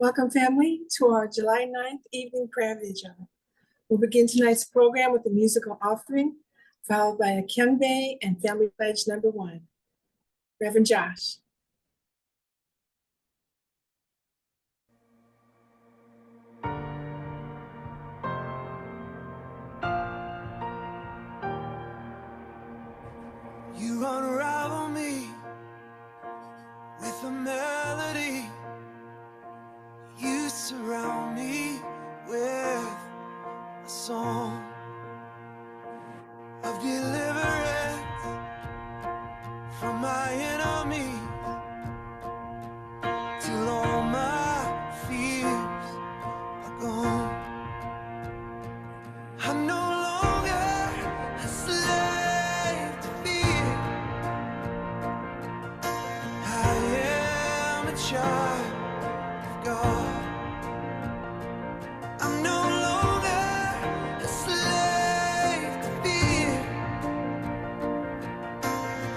Welcome, family, to our July 9th evening prayer vigil. We'll begin tonight's program with a musical offering, followed by a Kyungbae and Family Pledge number 1. Reverend Josh. You unravel me with a melody. You surround me with a song of deliverance from my enemies, till all my fears are gone. I'm no longer a slave to fear. I am a child of God. I'm no longer a slave to fear.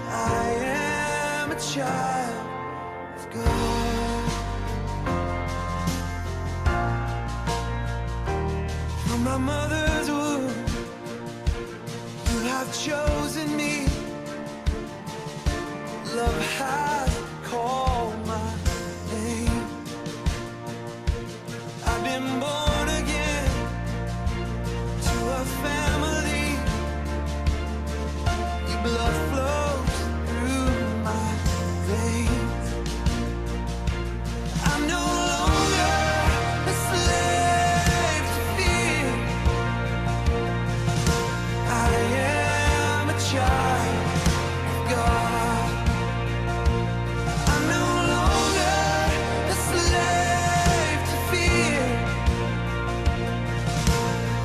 I am a child of God. From my mother's womb, you have chosen me. Love has called my name. I've been born again to a family. Your blood flows through my veins. I'm no longer a slave to fear. I am a child of God. I'm no longer a slave to fear.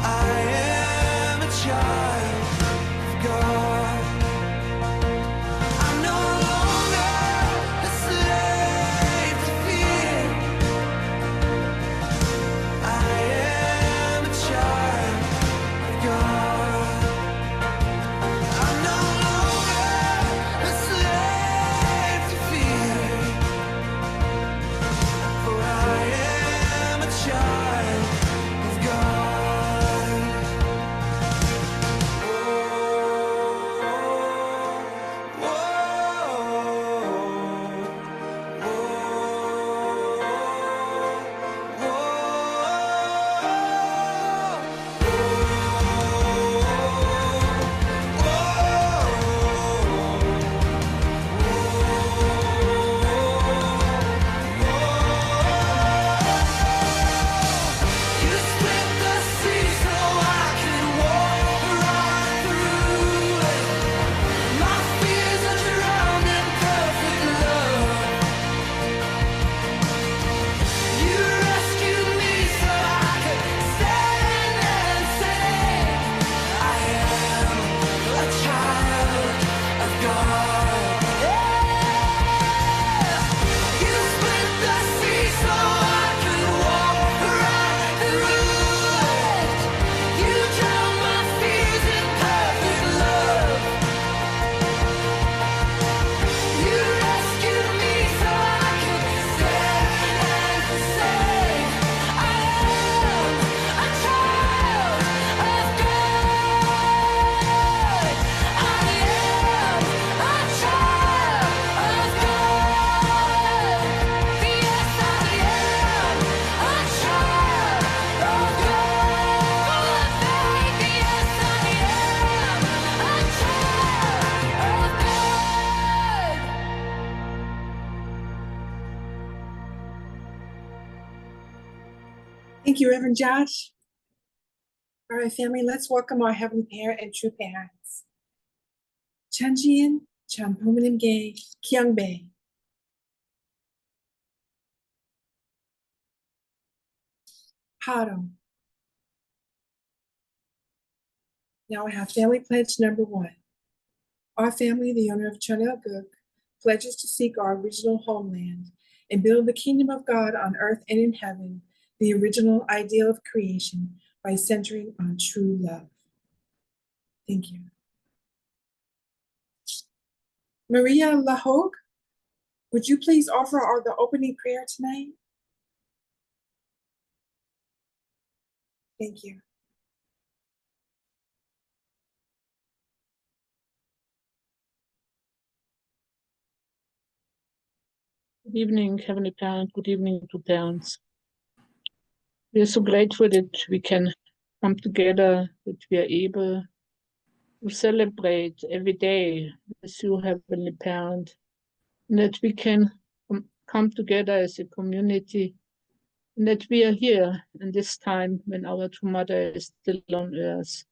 I am a child of God. I'm no longer a slave to fear. I am a child of God. I'm no longer a slave to fear, for I am a child of God. You split the sea so I can walk right through it. My fears are drowned in perfect love. You rescued me so I could stand and say, I am a child of God. You split the sea so I could walk right through it. You drowned my fears in perfect love. You rescued me so I could stand and say, I am a child of God. I am a child of God. Yes, I am a child of God. Full of faith, yes, I am a child of God. Thank you, Reverend Josh. All right, family, let's welcome our heavenly parent and true parents. Chanjian, Champuminimge, Kyungbae. Hado. Now I have Family Pledge number 1. Our family, the owner of Chonelguk, pledges to seek our original homeland and build the kingdom of God on earth and in heaven, the original ideal of creation, by centering on true love. Thank you. Maria Lahogue, would you please offer the opening prayer tonight? Thank you. Good evening, Heavenly Parent. Good evening to parents. We are so grateful that we can come together, that we are able to celebrate every day with you, Heavenly Parent, and that we can come together as a community, and that we are here in this time when our true Mother is still on earth.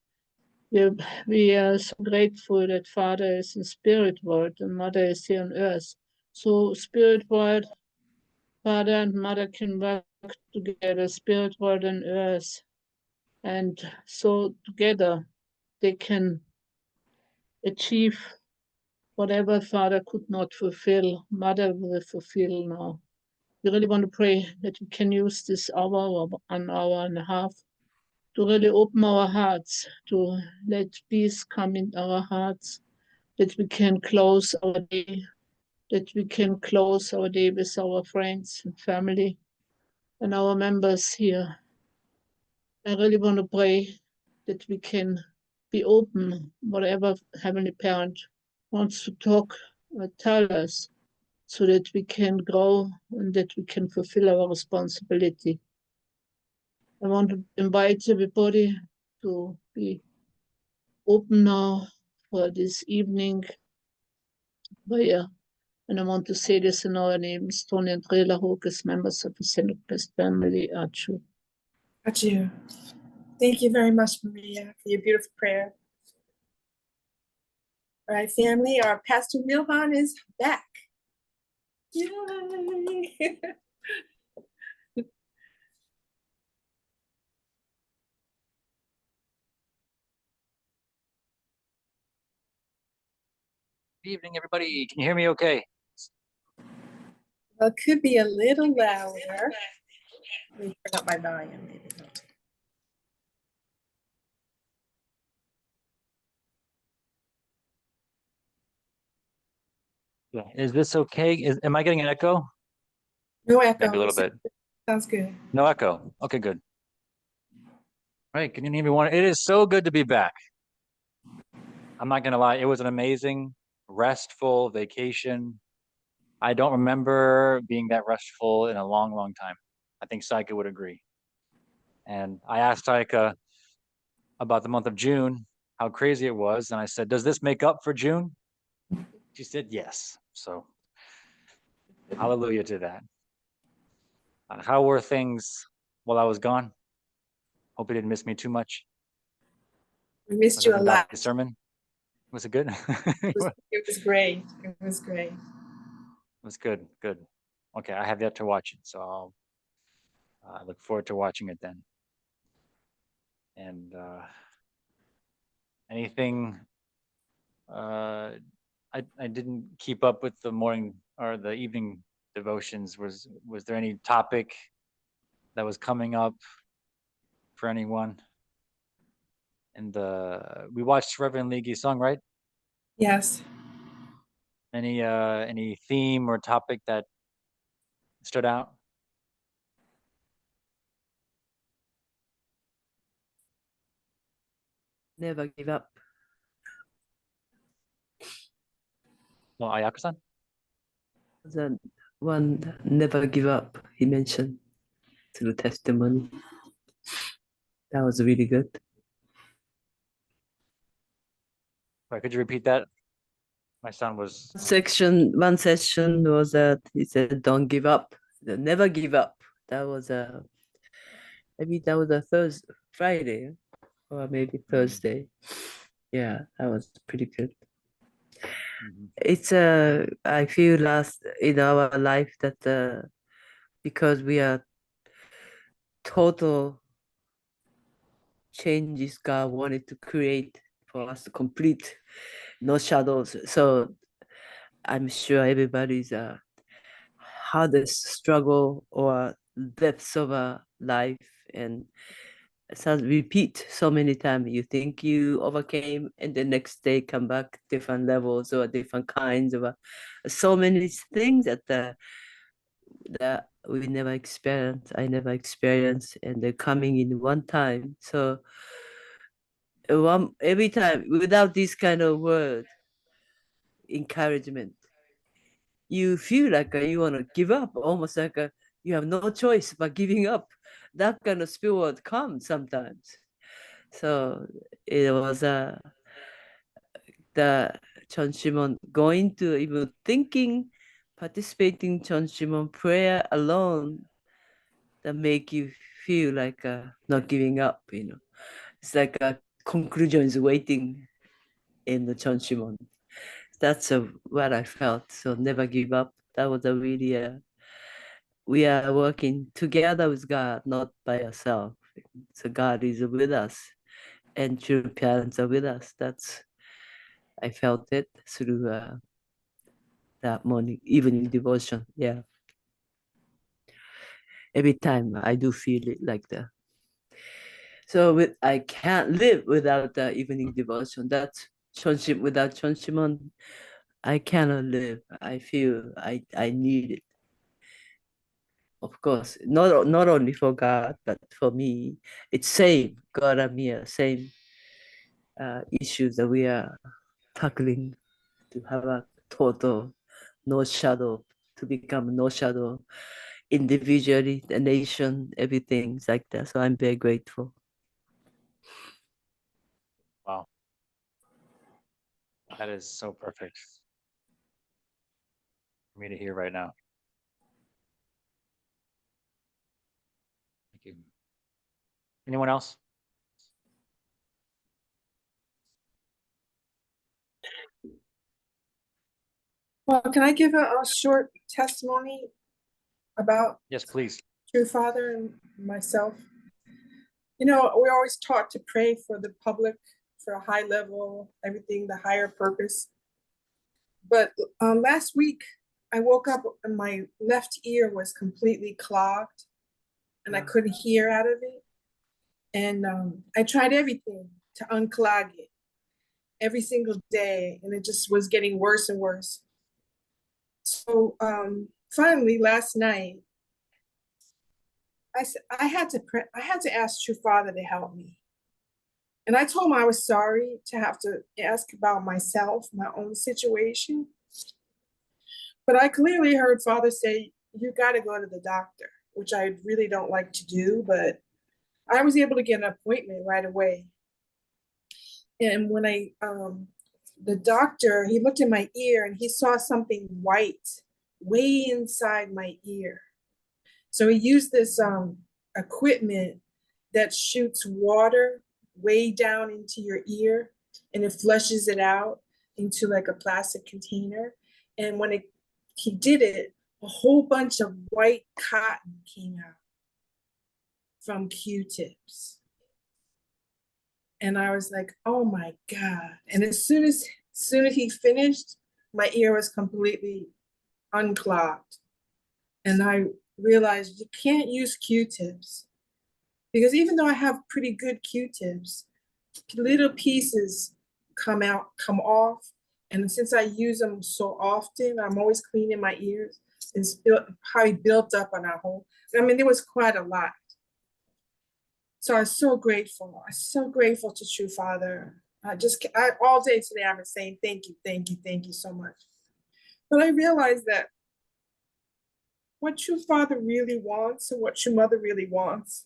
We are so grateful that Father is in spirit world and Mother is here on earth. So spirit world, Father and Mother can work together, spirit world and earth. And so together they can achieve whatever Father could not fulfill, Mother will fulfill now. We really want to pray that we can use this hour or an hour and a half to really open our hearts, to let peace come in our hearts, that we can close our day, that we can close our day with our friends and family and our members here. I really want to pray that we can be open, whatever Heavenly Parent wants to talk or tell us, so that we can grow and that we can fulfill our responsibility. I want to invite everybody to be open now for this evening prayer. And I want to say this in our names, Tony and Rela Hook, as members of the Synod Best Family, Achu. Got you. Thank you very much, Maria, for your beautiful prayer. All right, family, our Pastor Milhan is back. Yay! Good evening, everybody. Can you hear me okay? Well, it could be a little louder. Let me turn up my volume, maybe. Yeah. Is this okay? Am I getting an echo? No echo. Maybe a little bit. Sounds good. No echo. Okay, good. All right. Can you hear me? It is so good to be back. I'm not gonna lie. It was an amazing, restful vacation. I don't remember being that restful in a long, long time. I think Saika would agree. And I asked Saika about the month of June, how crazy it was. And I said, does this make up for June? She said, yes. So hallelujah to that. How were things while I was gone? Hope you didn't miss me too much. We missed Was you it a a lot. bad sermon? Was it good? It was great. It was great. It was good. Good. Okay, I have yet to watch it, so I'll look forward to watching it then. And anything? I didn't keep up with the morning or the evening devotions. Was there any topic that was coming up for anyone? And we watched Reverend Lee Gi-sung, right? Yes. Any theme or topic that stood out? Never give up. Well, Ayako-san? The one never give up he mentioned through testimony. That was really good. Sorry, could you repeat that? My son was. One session was that he said, "Don't give up, never give up." That was maybe that was a Friday, or maybe Thursday. Yeah, that was pretty good. It's I feel last in our life that because we are total changes God wanted to create for us to complete, no shadows. So I'm sure everybody's hardest struggle or depths of a life and so repeat so many times. You think you overcame and the next day come back different levels or different kinds of so many things that that we never experienced, I never experienced, and they're coming in one time. So every time without this kind of word, encouragement, you feel like you want to give up, almost like you have no choice but giving up. That kind of spirit comes sometimes. So it was the Chon Shimon going to even thinking, participating Chon Shimon prayer alone that make you feel like not giving up, It's like a conclusion is waiting in the Chon Shimon. That's what I felt. So never give up. That was a really, we are working together with God, not by ourselves. So God is with us and true parents are with us. I felt it through that morning, evening devotion. Yeah. Every time I do feel it like that. So I can't live without the evening devotion. That's Chonshim. Without Chonshimon, I cannot live. I feel I need it. Of course, not only for God, but for me. It's same God and me, same issues that we are tackling to have a total no shadow, to become no shadow individually, the nation, everything's like that. So I'm very grateful. Wow. That is so perfect for me to hear right now. Thank you. Anyone else? Well, can I give a short testimony about Yes, please. True Father and myself? We're always taught to pray for the public, for a high level, everything, the higher purpose. But last week, I woke up and my left ear was completely clogged and I couldn't hear out of it. And I tried everything to unclog it every single day, and it just was getting worse and worse. So finally, last night, I had to pray. I had to ask True Father to help me, and I told him I was sorry to have to ask about myself, my own situation. But I clearly heard Father say, "You got to go to the doctor," which I really don't like to do, but I was able to get an appointment right away. And when the doctor, he looked in my ear and he saw something white way inside my ear. So he used this equipment that shoots water way down into your ear and it flushes it out into like a plastic container. And when he did it, a whole bunch of white cotton came out from Q-tips. And I was like, oh my God. And as soon as he finished, my ear was completely unclogged. And I realized you can't use Q-tips because even though I have pretty good Q-tips, little pieces come off. And since I use them so often, I'm always cleaning my ears. It's probably built up on our whole. I mean, there was quite a lot. So I'm so grateful. I'm so grateful to True Father. All day today, I've been saying thank you so much. But I realized that what True Father really wants and what True Mother really wants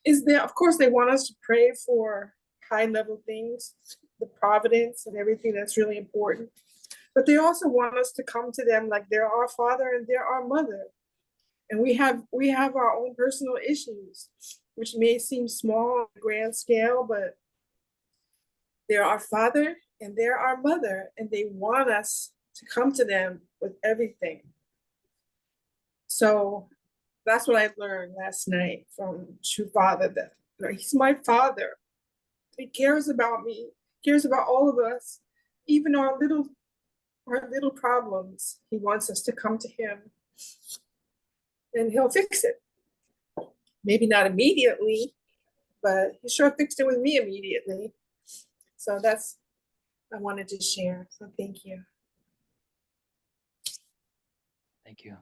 is that, of course, they want us to pray for high level things, the providence and everything that's really important. But they also want us to come to them like they're our father and they're our mother. And we have our own personal issues, which may seem small on a grand scale, but they're our father and they're our mother, and they want us to come to them with everything. So that's what I learned last night from True Father, that he's my father. He cares about me, cares about all of us, even our little problems. He wants us to come to him and he'll fix it. Maybe not immediately, but he sure fixed it with me immediately. So that's I wanted to share. So thank you. Thank you.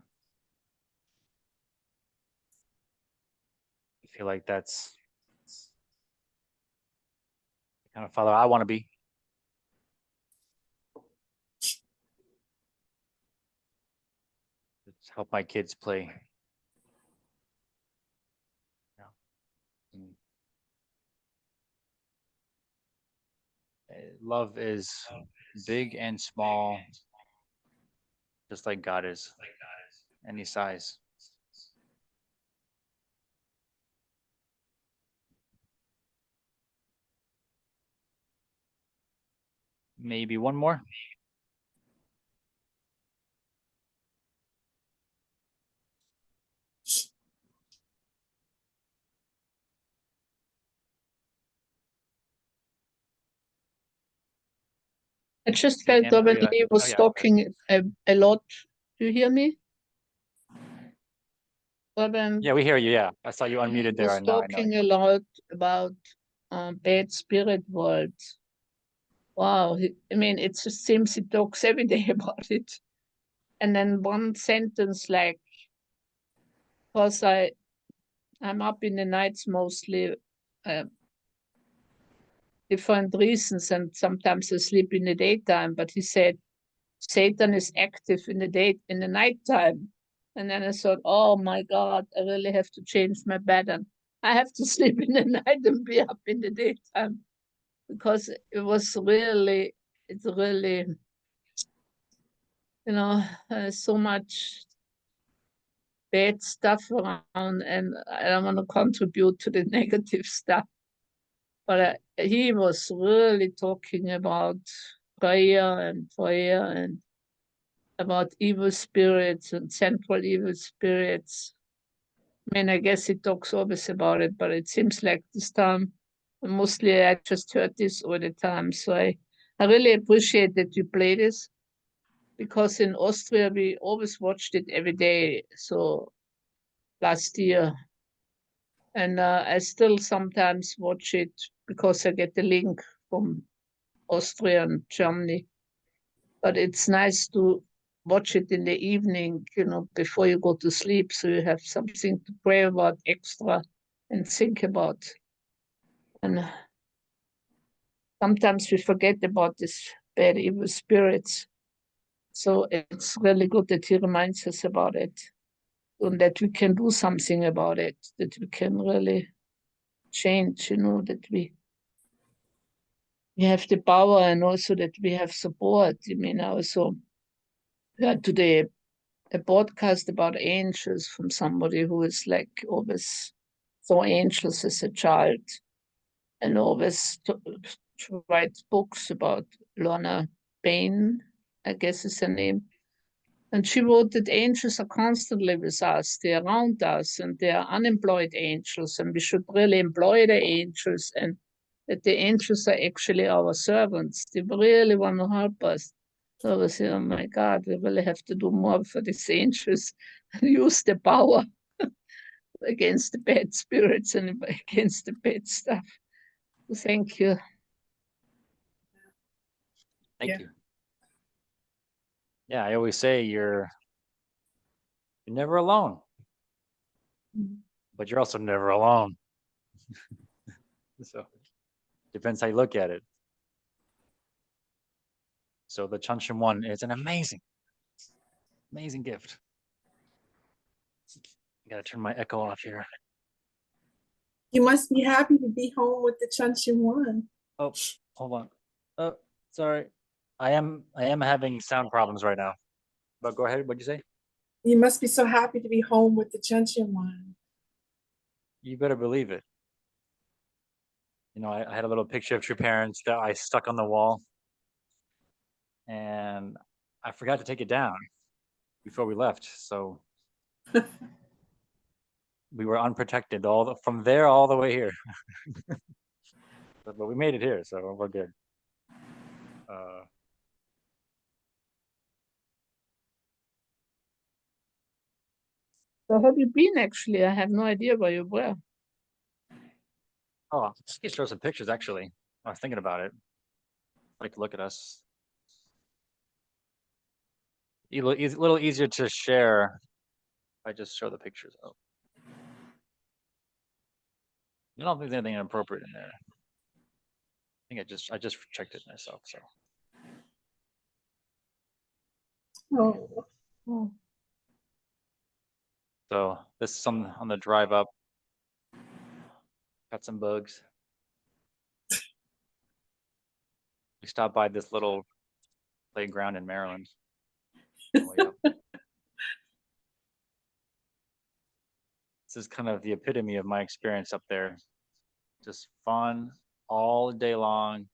I feel like that's the kind of father I want to be. Let's help my kids play. Yeah. Love is big and small, just like God is, any size. Maybe one more. I just felt Anna, when yeah. he was yeah. talking a lot. Do you hear me? When Yeah, we hear you. Yeah, I saw you he unmuted there. was And now I know. talking a lot about bad spirit world. Wow, I mean, it just seems he talks every day about it. And then one sentence like, because I'm up in the nights mostly, different reasons, and sometimes I sleep in the daytime. But he said Satan is active in the nighttime. And then I thought, oh my God, I really have to change my pattern. I have to sleep in the night and be up in the daytime, because it's really, so much bad stuff around, and I don't want to contribute to the negative stuff. But he was really talking about prayer and about evil spirits and central evil spirits. I mean, I guess he talks always about it, but it seems like this time, mostly I just heard this all the time. So I really appreciate that you play this, because in Austria, we always watched it every day. So last year, and I still sometimes watch it because I get the link from Austria and Germany. But it's nice to watch it in the evening, before you go to sleep, so you have something to pray about extra and think about. And sometimes we forget about these bad, evil spirits. So it's really good that he reminds us about it, and that we can do something about it, that we can really change, that we have the power, and also that we have support. I mean, I also heard today a podcast about angels from somebody who is like always saw angels as a child, and always writes books about Lorna Bain, I guess is her name. And she wrote that angels are constantly with us, they're around us, and they are unemployed angels, and we should really employ the angels, and that the angels are actually our servants. They really want to help us. So I was saying, oh my God, we really have to do more for these angels, use the power against the bad spirits and against the bad stuff. So thank you. Thank Yeah. you. Yeah, I always say you're never alone, but you're also never alone. So depends how you look at it. So the Chanshin one is an amazing gift. I gotta turn my echo off here. You must be happy to be home with the Chunshin one. Oh, hold on. Oh, sorry. I am having sound problems right now. But go ahead. What'd you say? You must be so happy to be home with the Chunshin one. You better believe it. I had a little picture of True Parents that I stuck on the wall, and I forgot to take it down before we left. So we were unprotected from there all the way here. But we made it here, so we're good. Where have you been actually? I have no idea where you were. Oh, just to show some pictures actually. I was thinking about it. Like, look at us. A little easier to share. I just show the pictures. Oh. I don't think there's anything inappropriate in there. I think I just checked it myself. So Oh, Oh, this is on the drive up. Got some bugs. We stopped by this little playground in Maryland. on the way up. This is kind of the epitome of my experience up there. Just fun all day long,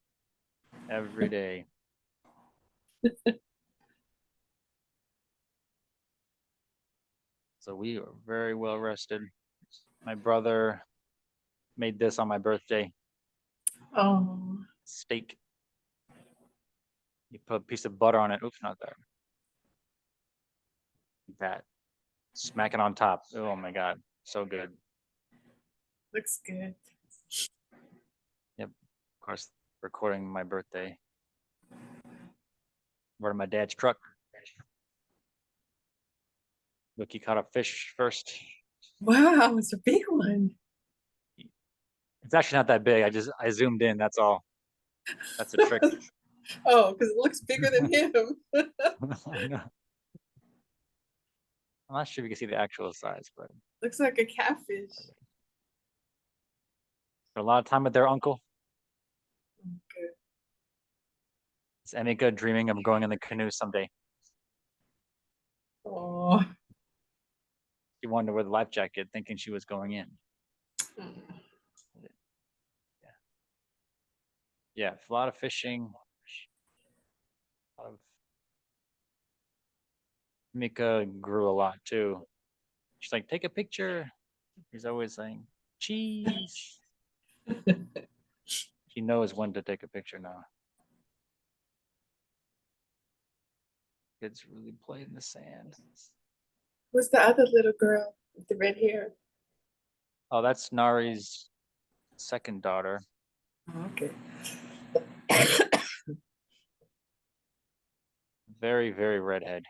every day. So we are very well rested. My brother made this on my birthday. oh, Steak. You put a piece of butter on it. Oops, not that. That. Smack it on top. Oh my God. So good. looks good. Yep. Of course, recording my birthday. We're in my dad's truck. Look, he caught a fish first. Wow, it's a big one. It's actually not that big. I zoomed in. That's all. That's a trick. Oh, because it looks bigger than him. I know. I'm not sure if you can see the actual size, but Looks like a catfish. spent a lot of time with their uncle. Good. Is Emika dreaming of going in the canoe someday? Oh, She wanted to wear the life jacket, thinking she was going in. Yeah, a lot of fishing. A lot of Mika grew a lot too. She's like, take a picture. He's always saying, cheese. He knows when to take a picture now. Kids really play in the sand. what's the other little girl with the red hair? Oh, that's Nari's second daughter. Oh, okay. Very, very redhead.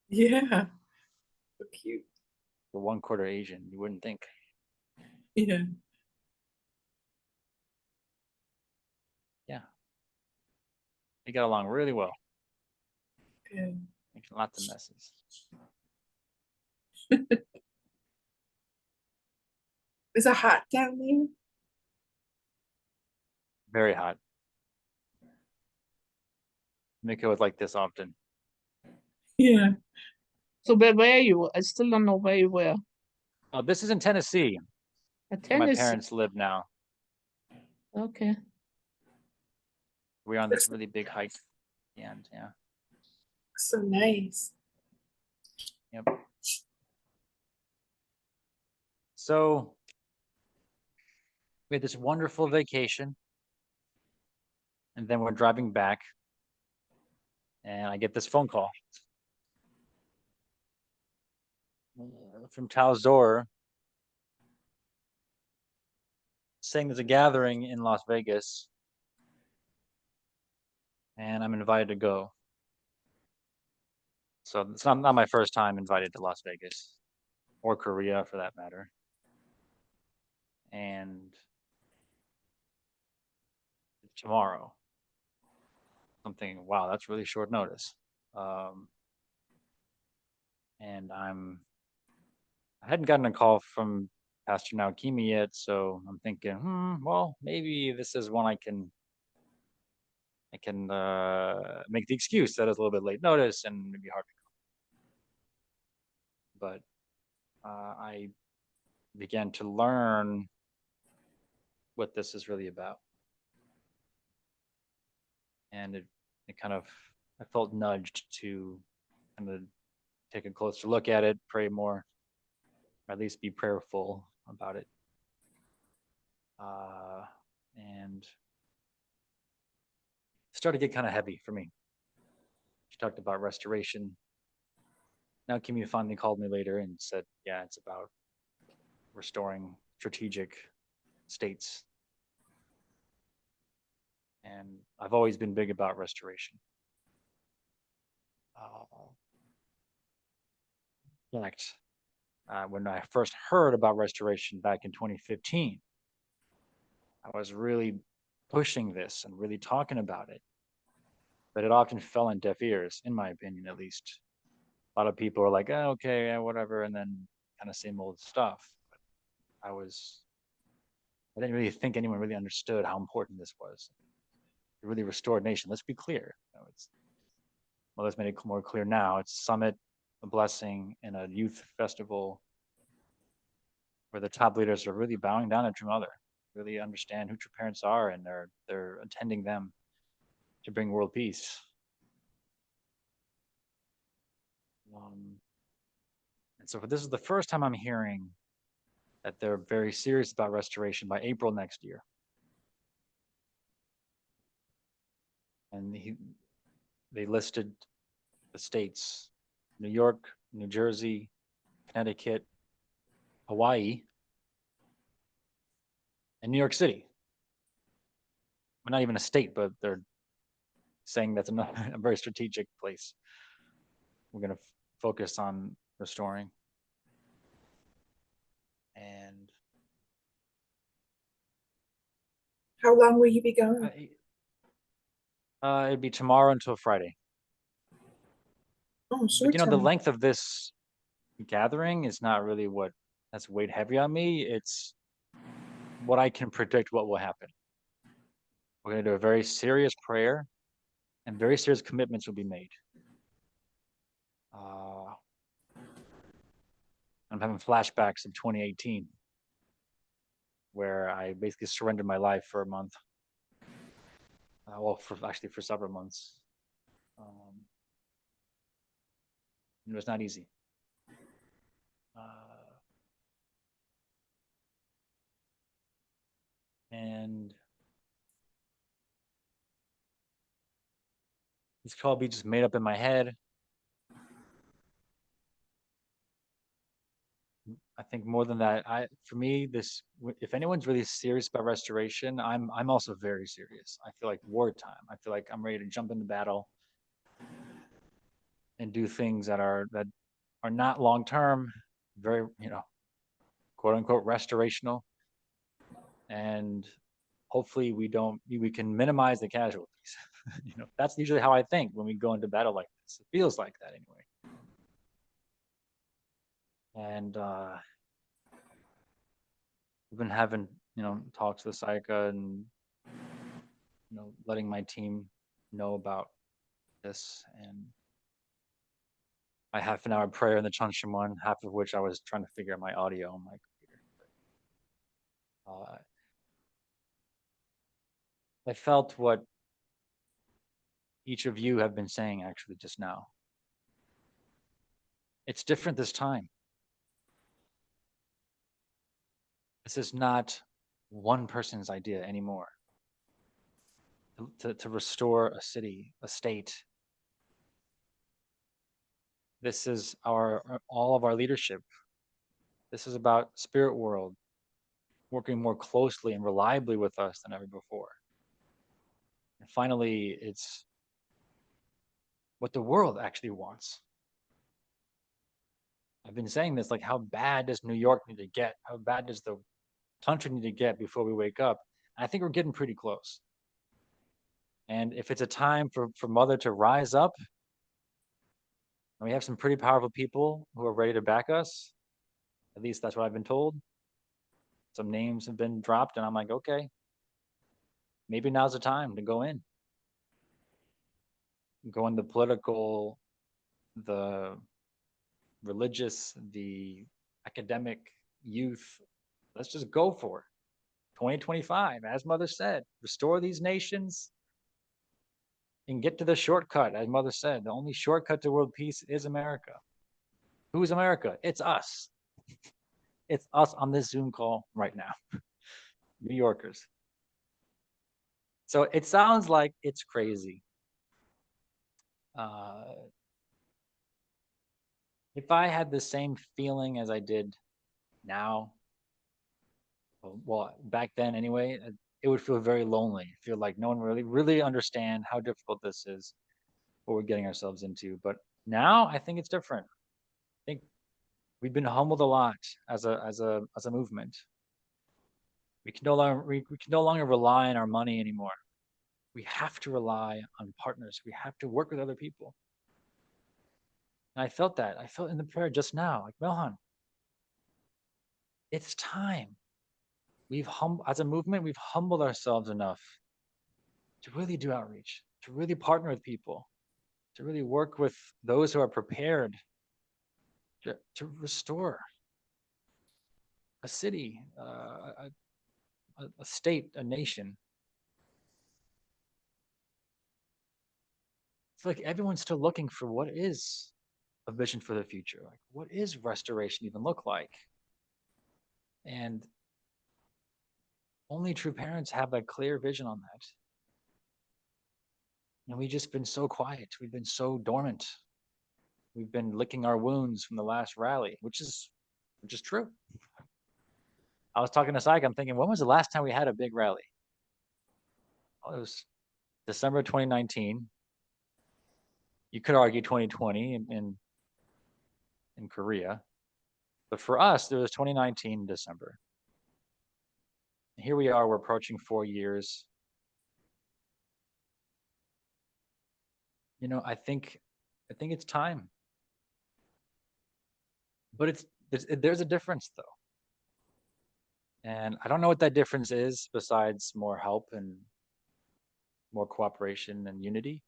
Yeah, so cute. The 1/4 Asian, you wouldn't think. Yeah. Yeah. They got along really well, Good. making lots of messes. Is it hot down there? Very hot. Mika would like this often. Yeah. so where were you? I still don't know where you were. Oh, this is in Tennessee. At Where my Tennessee. parents live now. Okay. We're on this really big hike. At the end, yeah. So nice. Yep. So we had this wonderful vacation, and then we're driving back, and I get this phone call from Talzor saying there's a gathering in Las Vegas, and I'm invited to go. So it's not my first time invited to Las Vegas, or Korea for that matter. And tomorrow, I'm thinking, wow, that's really short notice. And I hadn't gotten a call from Pastor Naokimi yet, so I'm thinking, well, maybe this is one I can make the excuse that it's a little bit late notice and maybe hard to come. But I began to learn what this is really about, and it kind of I felt nudged to kind of take a closer look at it, pray more, or at least be prayerful about it. And it started to get kind of heavy for me. She talked about restoration. Now Kimi finally called me later and said, yeah, it's about restoring strategic states. And I've always been big about restoration. In fact, when I first heard about restoration back in 2015, I was really pushing this and really talking about it, but it often fell on deaf ears, in my opinion, at least. A lot of people are like, oh, okay, yeah, whatever, and then kind of same old stuff. But I didn't really think anyone really understood how important this was. To really restored nation. Let's be clear. It's made it more clear now. It's summit, a blessing, and a youth festival where the top leaders are really bowing down to True Mother, really understand who true parents are, and they're attending them to bring world peace. And so this is the first time I'm hearing that they're very serious about restoration by April next year. And they listed the states: New York, New Jersey, Connecticut, Hawaii, and New York City. Well, not even a state, but they're saying that's a very strategic place. We're going to focus on restoring. And How long will you be gone? it'd be tomorrow until Friday. Oh, But short the time. length of this gathering is not really what that's weighed heavy on me. It's what I can predict what will happen. We're going to do a very serious prayer, and very serious commitments will be made. I'm having flashbacks of 2018, where I basically surrendered my life for a month. For several months. It was not easy. And this could all be just made up in my head. I think more than that, for me, if anyone's really serious about restoration, I'm also very serious. I feel like wartime. I feel like I'm ready to jump into battle and do things that are not long term, very, quote unquote restorational, and hopefully we can minimize the casualties. That's usually how I think when we go into battle like this. It feels like that anyway. And we've been having talks with Saika, and letting my team know about this. And I half an hour prayer in the Chunshim one, half of which I was trying to figure out my audio on my computer. I felt what each of you have been saying actually just now. It's different this time. This is not one person's idea anymore. To restore a city, a state. This is all of our leadership. This is about spirit world working more closely and reliably with us than ever before. And finally, it's what the world actually wants. I've been saying this, like, how bad does New York need to get? How bad does the country need to get before we wake up? And I think we're getting pretty close. And if it's a time for Mother to rise up, and we have some pretty powerful people who are ready to back us, at least that's what I've been told. Some names have been dropped, and I'm like, okay, maybe now's the time to go in. Go in the political, the religious, the academic, youth. Let's just go for it. 2025, as Mother said, restore these nations and get to the shortcut. As Mother said, the only shortcut to world peace is America. Who's America? It's us. It's us on this Zoom call right now. New Yorkers. So it sounds like it's crazy. If I had the same feeling as I did now, well, back then anyway, it would feel very lonely. Feel like no one really understand how difficult this is, what we're getting ourselves into. But now I think it's different. I think we've been humbled a lot as a movement. We can no longer rely on our money anymore. We have to rely on partners. We have to work with other people. And I felt that. I felt in the prayer just now, like, Melhan, it's time. As a movement, we've humbled ourselves enough to really do outreach, to really partner with people, to really work with those who are prepared to restore a city, a state, a nation. It's like everyone's still looking for what is a vision for the future. Like, what is restoration even look like? And only true parents have a clear vision on that. And we've just been so quiet. We've been so dormant. We've been licking our wounds from the last rally, which is true. I was talking to Syke, I'm thinking, when was the last time we had a big rally? Oh, it was December 2019. You could argue 2020 in Korea. But for us, there was 2019 December. And here we are, we're approaching 4 years. You know, I think it's time. But there's a difference though. And I don't know what that difference is besides more help and more cooperation and unity.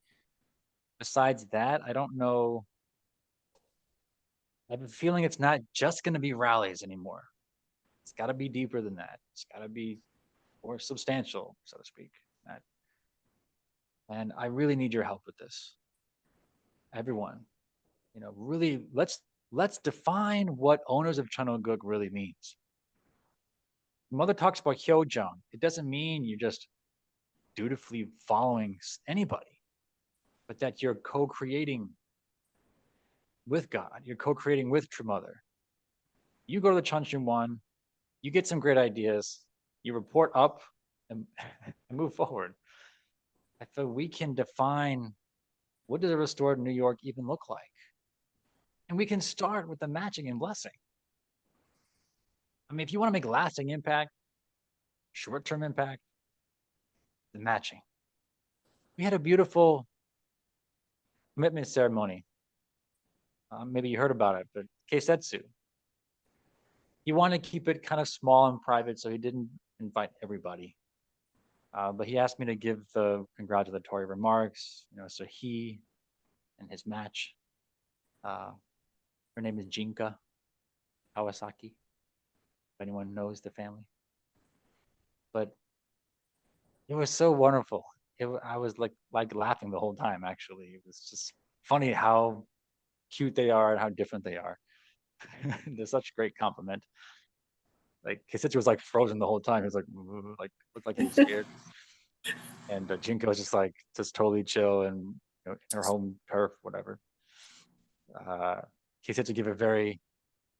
Besides that, I don't know. I have a feeling it's not just going to be rallies anymore. It's got to be deeper than that. It's got to be more substantial, so to speak. And I really need your help with this. Everyone, you know, really let's define what owners of Chanoguk really means. Mother talks about Hyojang. It doesn't mean you're just dutifully following anybody, but that you're co-creating with God. You're co-creating with True Mother. You go to the Chunshun one, you get some great ideas, you report up and move forward. I feel we can define what does a restored New York even look like? And we can start with the matching and blessing. I mean, if you want to make lasting impact, short-term impact, the matching. We had a beautiful commitment ceremony. Maybe you heard about it, but Keisetsu. He wanted to keep it kind of small and private, so he didn't invite everybody. But he asked me to give the congratulatory remarks, you know, so he and his match. Her name is Jinka Kawasaki, if anyone knows the family. But it was so wonderful. I was like laughing the whole time, actually. It was just funny how cute they are and how different they are. They're such a great compliment. Like Keisetsu was like frozen the whole time. He was like looked like he was scared. And Jinko was just totally chill and, you know, in her home turf, whatever. Keisetsu gave a very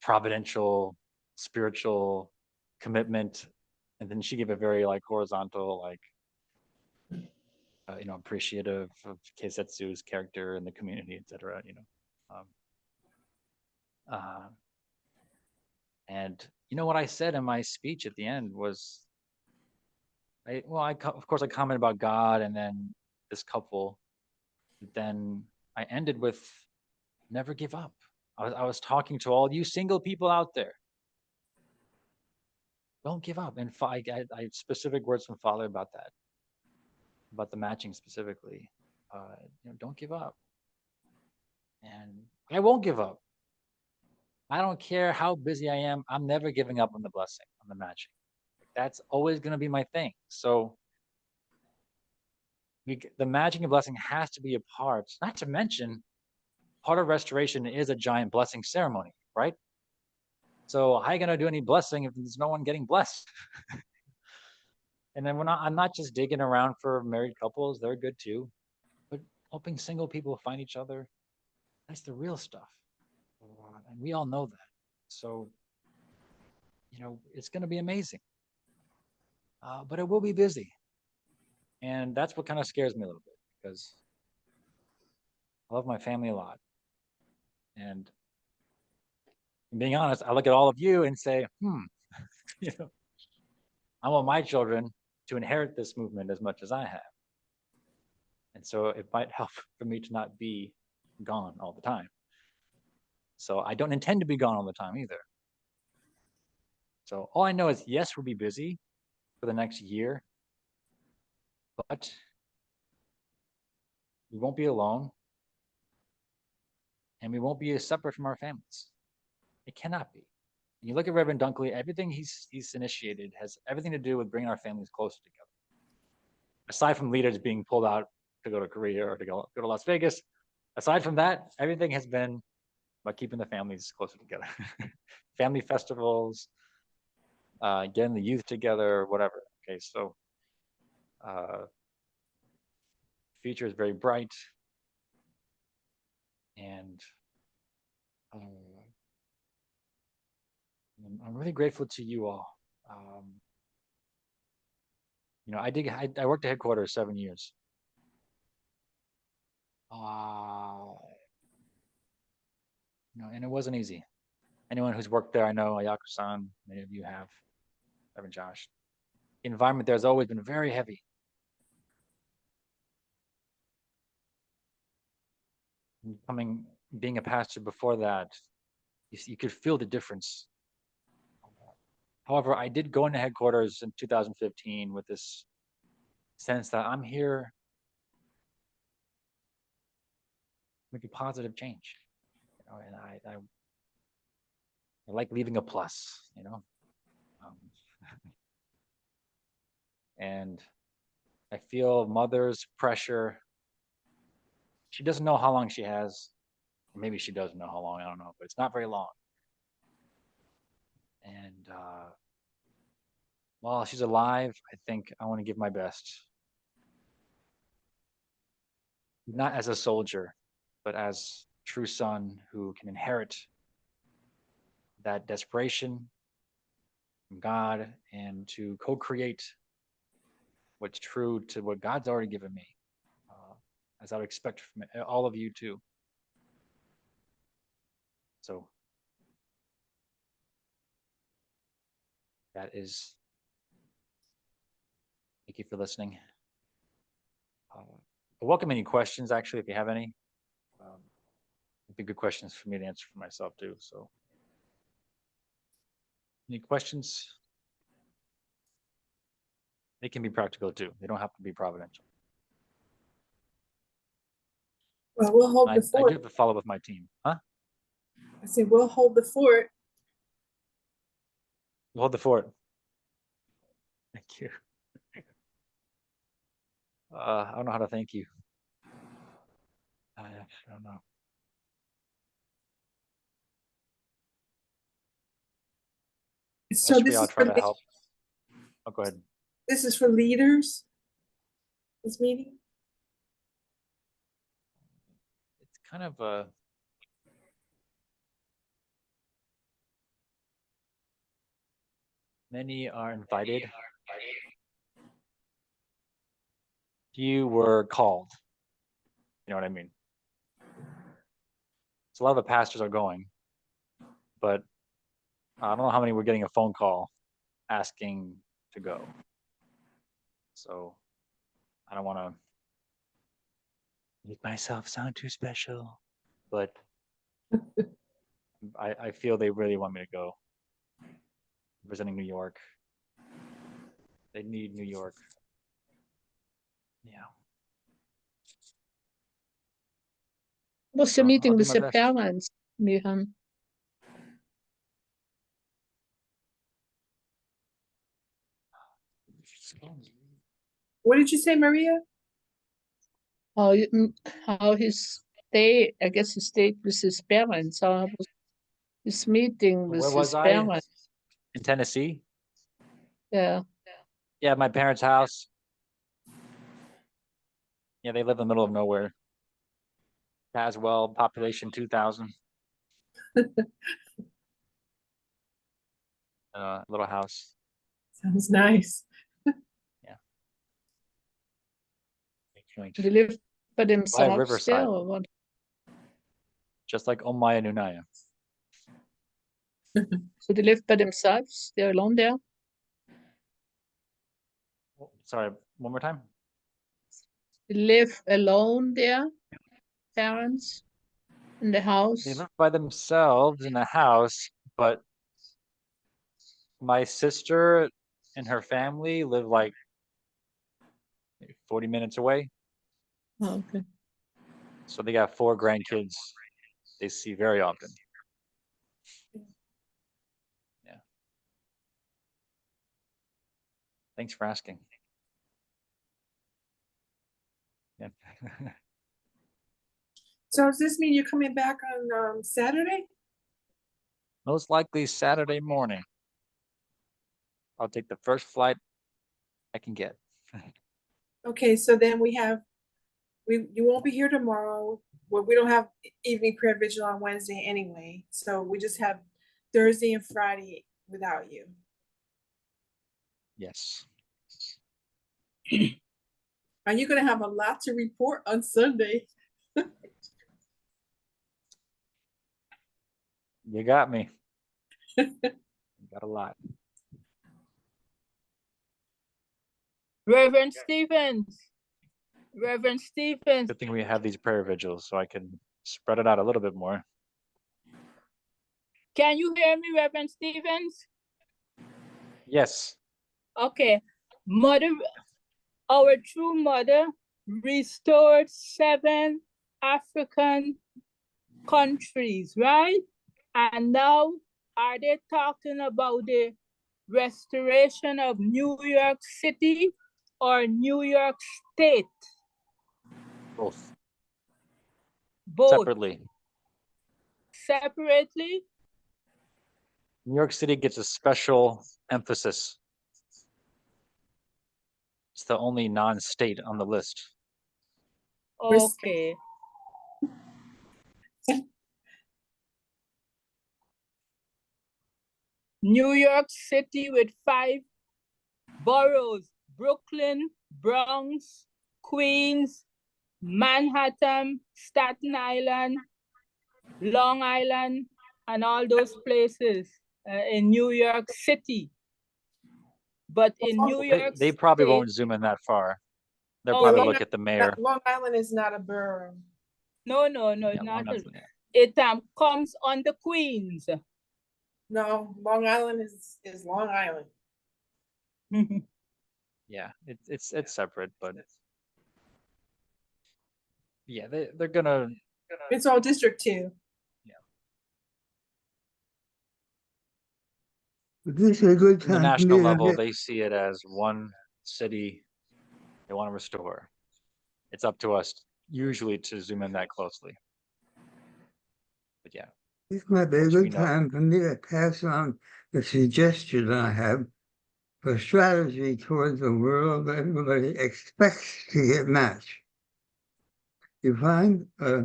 providential, spiritual commitment, and then she gave a very like horizontal, like you know, appreciative of Keisetsu's character and the community, etc. You know, and you know what I said in my speech at the end was, of course I commented about God and then this couple. But then I ended with never give up. I was talking to all you single people out there. Don't give up. And I specific words from Father about that, about the matching specifically. You know, don't give up. And I won't give up. I don't care how busy I am. I'm never giving up on the blessing, on the matching. That's always going to be my thing. So the matching and blessing has to be a part. Not to mention, part of restoration is a giant blessing ceremony, right? So how are you going to do any blessing if there's no one getting blessed? And then I'm not just digging around for married couples. They're good too. But helping single people find each other, that's the real stuff. And we all know that. So, you know, it's going to be amazing. But it will be busy. And that's what kind of scares me a little bit, because I love my family a lot. And being honest, I look at all of you and say, you know, I want my children to inherit this movement as much as I have. And so it might help for me to not be gone all the time. So I don't intend to be gone all the time either. So all I know is, yes, we'll be busy for the next year, but we won't be alone, and we won't be separate from our families. It cannot be. You look at Reverend Dunkley, everything he's initiated has everything to do with bringing our families closer together. Aside from leaders being pulled out to go to Korea or to go to Las Vegas, aside from that, everything has been about keeping the families closer together. Family festivals, getting the youth together, whatever. Okay, so future is very bright, and I'm really grateful to you all. You know, I worked at headquarters 7 years. You know, and it wasn't easy. Anyone who's worked there, I know Ayako-san, many of you have, Evan, Josh. The environment there has always been very heavy. Being a pastor before that, you could feel the difference. However, I did go into headquarters in 2015 with this sense that I'm here to make a positive change. You know, and I like leaving a plus, you know. And I feel mother's pressure. She doesn't know how long she has. Maybe she does know how long, I don't know, but it's not very long. And while she's alive, I think I want to give my best. Not as a soldier, but as a true son who can inherit that desperation from God and to co-create what's true to what God's already given me, as I would expect from all of you too. So that is, thank you for listening. I welcome any questions, actually, if you have any. It'd be good questions for me to answer for myself too. So any questions? They can be practical too. They don't have to be providential. Well, we'll hold I the do fort. have to follow with my team. Huh? I said, we'll hold the fort. Hold the fort. Thank you. I don't know how to thank you. I don't know. So Best this way I'll is try for to help. Oh, go ahead. this is for leaders. This meeting. It's kind of a many are invited. Few were called. You know what I mean? So a lot of the pastors are going, but I don't know how many were getting a phone call asking to go. So I don't want to make myself sound too special, but I feel they really want me to go. Representing New York. They need New York. Yeah. What's your I'll meeting do with my the best. parents, Mihan? What did you say, Maria? How his stay, I guess he stayed with his parents. How was his meeting with Where his was I? parents? In Tennessee? Yeah. Yeah, my parents' house. Yeah, they live in the middle of nowhere. Caswell, population 2,000. Little house. Sounds nice. Joint. They live by themselves there Riverside. or what? Just like Omaya Nunaya. So they live by themselves? They're alone there? Sorry, one more time. Live alone there, parents in the house. They live by themselves in the house, but my sister and her family live like maybe 40 minutes away. Oh, okay. So they got 4 grandkids they see very often. Yeah. Thanks for asking. Yeah. So does this mean you're coming back on Saturday? Most likely Saturday morning. I'll take the first flight I can get. Okay, so then you won't be here tomorrow. Well, we don't have evening prayer vigil on Wednesday anyway, so we just have Thursday and Friday without you. Yes. Are you gonna have a lot to report on Sunday? You got me. You got a lot. Reverend Stevens. Reverend Stevens. Good thing we have these prayer vigils so I can spread it out a little bit more. Can you hear me, Reverend Stevens? Yes. Okay. Mother, our true mother restored 7 African countries, right? And now are they talking about the restoration of New York City or New York State? Both. Both. Separately. Separately? New York City gets a special emphasis. It's the only non-state on the list. Okay. New York City with 5 boroughs: Brooklyn, Bronx, Queens, Manhattan, Staten Island, Long Island, and all those places in New York City. But in New York They probably State, won't zoom in that far. They'll Oh, probably Long- look at the mayor. Long Island is not a borough. no, Yeah, not. Long Island, yeah. It comes on the Queens. No, Long Island is Long Island. Yeah, it's separate, but yeah, they're gonna. It's all District 2. This is a good On the time for national me to level, get- they see it as one city they want to restore. It's up to us usually to zoom in that closely. But yeah, This might be a Which we good know. time for me to pass on the suggestion I have for strategy towards a world that everybody expects to get matched. You find a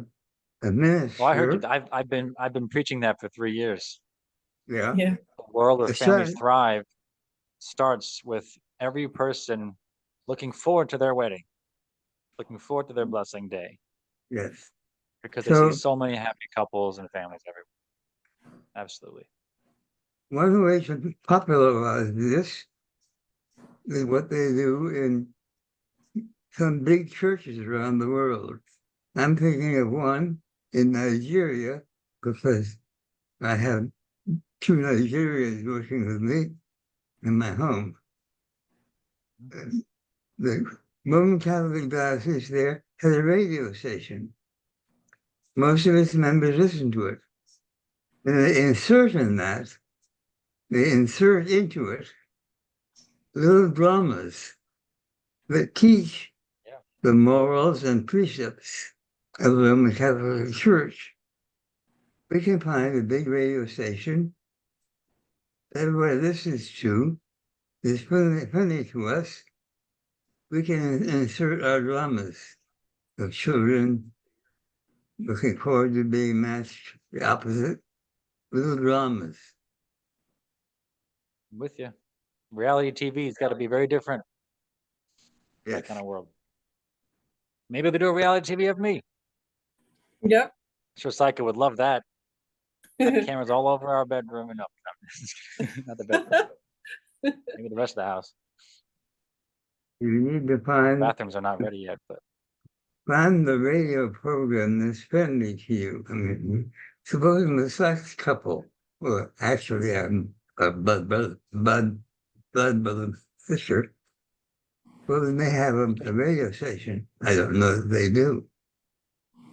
minister. well, I heard you. I've been preaching that for 3 years. Yeah. Yeah. The world where The families son- thrive starts with every person looking forward to their wedding, looking forward to their blessing day, Yes. because they see So- so many happy couples and families everywhere. Absolutely. One way to popularize this is what they do in some big churches around the world. I'm thinking of one in Nigeria because I have 2 Nigerians working with me in my home. The Roman Catholic Diocese there has a radio station. Most of its members listen to it. And they insert into it little dramas that teach the morals and precepts of the Roman Catholic Church. We can find a big radio station that everybody listens to. It's funny to us. We can insert our dramas of children looking forward to being matched, the opposite, little dramas. I'm with you. Reality TV's got to be very different. Yes. That kind of world. Maybe they do a reality TV of me. Yep. Sure, Psycho would love that. Have cameras all over our bedroom and no, not the bedroom. Maybe the rest of the house. You need to find Bathrooms are not ready yet, but the radio program that's friendly to you. I mean, supposing the sex couple, well, actually, I'm a blood brother sister. Well, they may have a radio station. I don't know if they do.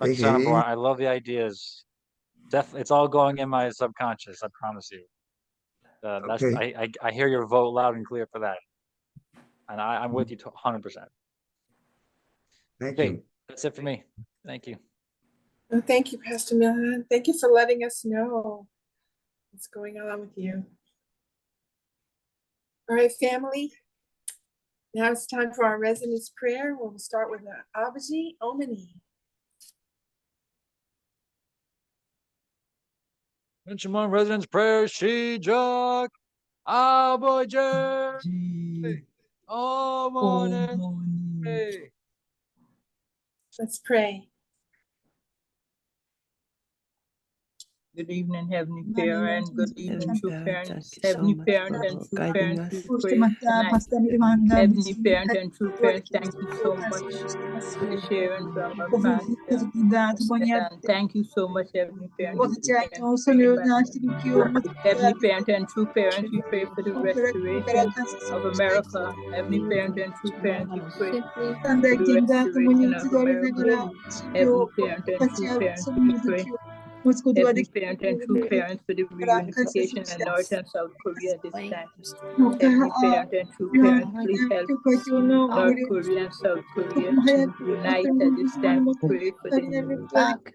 They Dr. can Sonnenborn, I love the ideas. It's all going in my subconscious, I promise you. That's Okay. I hear your vote loud and clear for that. And I'm with you 100%. Thank Okay, you. that's it for me. Thank you. Well, thank you, Pastor Milhan. Thank you for letting us know what's going on with you. All right, family. Now it's time for our residence prayer. We'll start with the Abaji Omini. Benjamin Residence Prayer, Shijak, Aboje, Omone. Let's pray. Good evening, Heavenly Good evening, Parent. Good Heavenly evening, true Parent, parents. thank you so Heavenly much Parent for and true guiding parents, us. we First, pray tonight. Pastor Miranda, Heavenly Parent and true parents, thank you so much for the sharing from our pastor. And thank you so much, Heavenly Parent. Heavenly Parent and true parents, we pray for the restoration of America. Heavenly Parent and true parents, we pray for the restoration of America. Heavenly Parent and true parents, we pray. Heavenly Parent and true parents for the reunification of North and South Korea this time. Heavenly Parent and true parents, please help North Korea and South Korea to unite at this time. We pray for the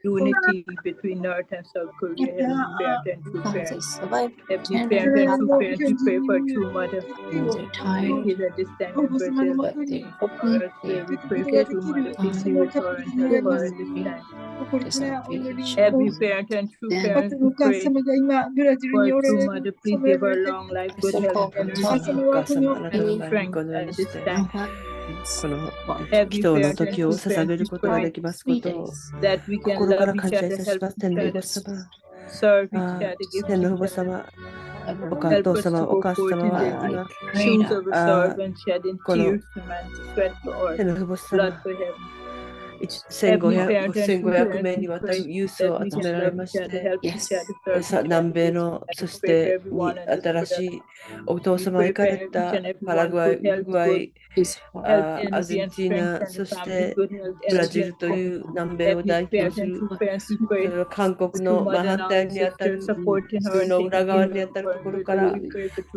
unity between North and South Korea. Heavenly Parent and true parents. Heavenly Parent and true parents, we pray for true mother. Which is at this time in Brazil. We pray for true mother. Please be with her and help her at this time. Every parent and true parent, we pray for true mother. Please give her long life, good health, energy, and strength at this time. この Every 祈祷の parent and 時を true 捧 parent, げ we ることが pray できますことを that we can 心か love ら each 感謝 other, いたし help ます。 each 天の other, 父様、 serve each other, give 天の each 父 other. 様、お Help 父 us 様、 to お go 母 forth 様 in は the 今、 shoes of a servant, shedding この tears to man, sweat for earth, 天の父 blood 様、 for heaven. 1500名にわたるユースを集められまして、南米の、そしてに新しいお父様が行かれたパラグアイ、ウルグアイ、アルゼンチンナ、そしてブラジルという南米を代表する、韓国の反対にあたる、その裏側にあたるところから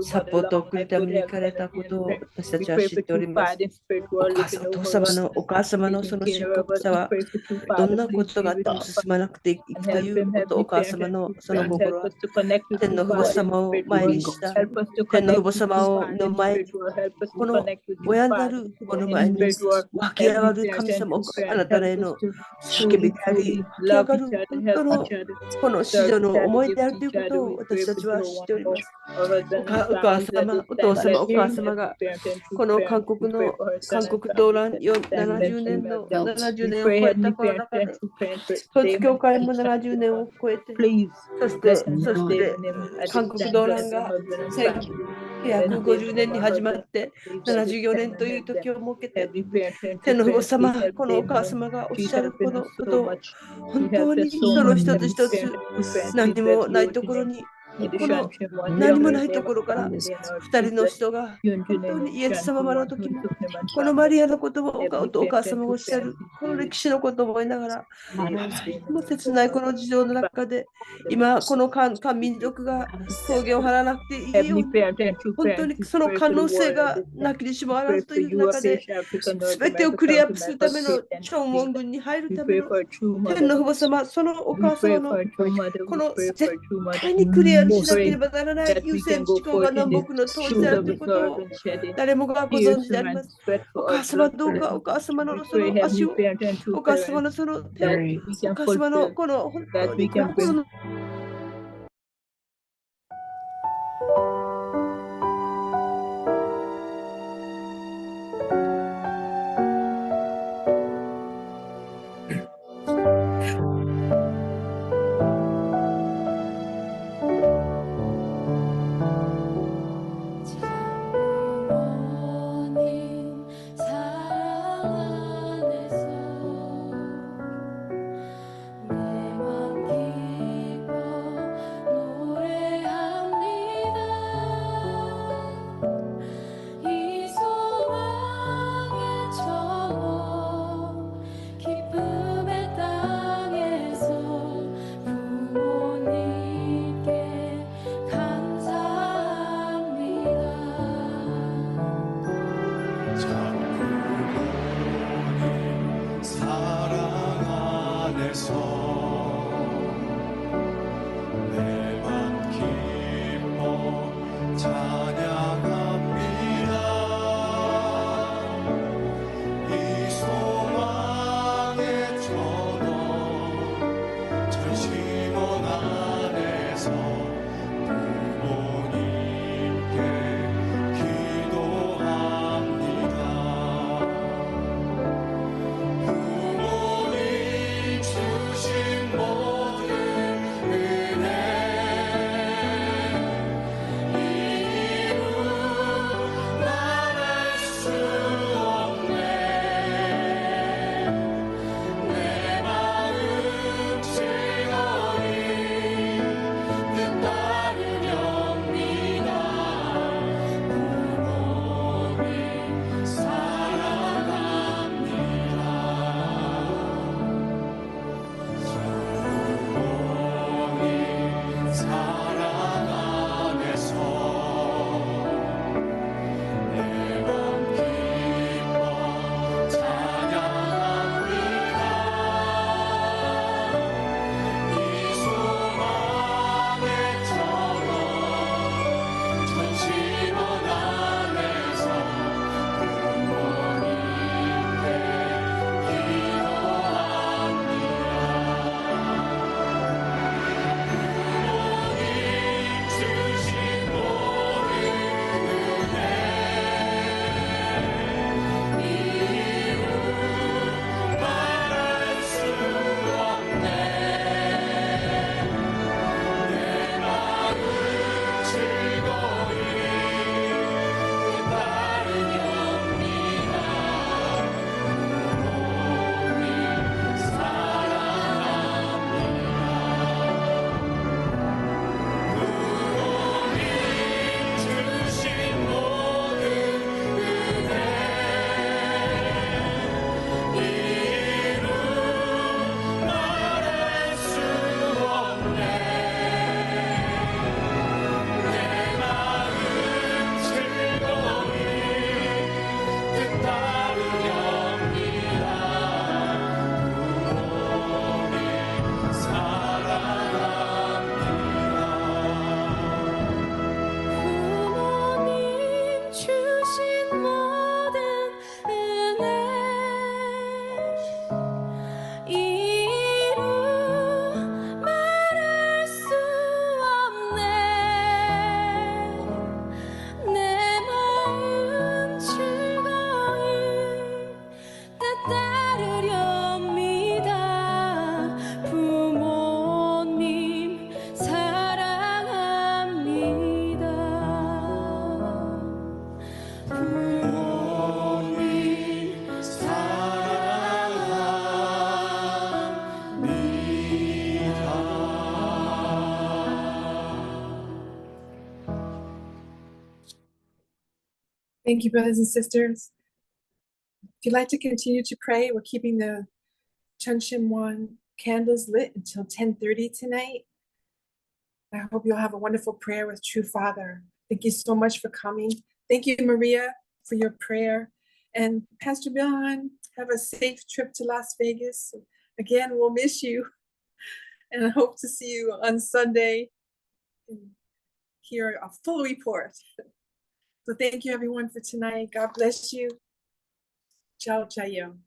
サポートを送るために行かれたことを私たちは知っております。お父様の、お母様のその深刻さは、どんなことがあっても進まなくていくということ、お母様のその心は、天の父母様を前にした、天の父母様をの前に、この親なる父母の前に湧き上がる神様、あなたへの叫びであり、湧き上がる本当のこの子女の思いであるということを私たちは知っております。お母様、お父様、お母様がこの韓国動乱70年の70年を超えたこの中で、統一教会も70年を超えて、そして韓国動乱が1950年に始まって74年という時を設けて、天の父母様、このお母様がおっしゃるこのことを本当にその一つ一つ何もないところに、この何もないところから2人の人が本当にイエス様の時もこのマリアのことをお母様がおっしゃるこの歴史のことを思いながら、もう切ないこの事情の中で今この漢民族が草原を張らなくていいように、本当にその可能性がなきにしもあらずという中で全てをクリアアップするための超門軍に入るための天の父母様、そのお母様のこの絶対にクリアしなければならない優先事項が南北の統一であるということを誰もがご存知であります。お母様どうかお母様のその足を、お母様のその手を、お母様のこの本当に心の 부모님 주신 모든 은혜 이루 말할 수 없네 내 마음 즐거이 따르렵니다 부모님 사랑합니다 부모님 Thank you, brothers and sisters. If you'd like to continue to pray, we're keeping the Chunshimwan candles lit until 10:30 tonight. I hope you'll have a wonderful prayer with True Father. Thank you so much for coming. Thank you, Maria, for your prayer. And Pastor Bill, have a safe trip to Las Vegas. Again, we'll miss you. And I hope to see you on Sunday and hear a full report. So thank you, everyone, for tonight. God bless you. Ciao, ciao.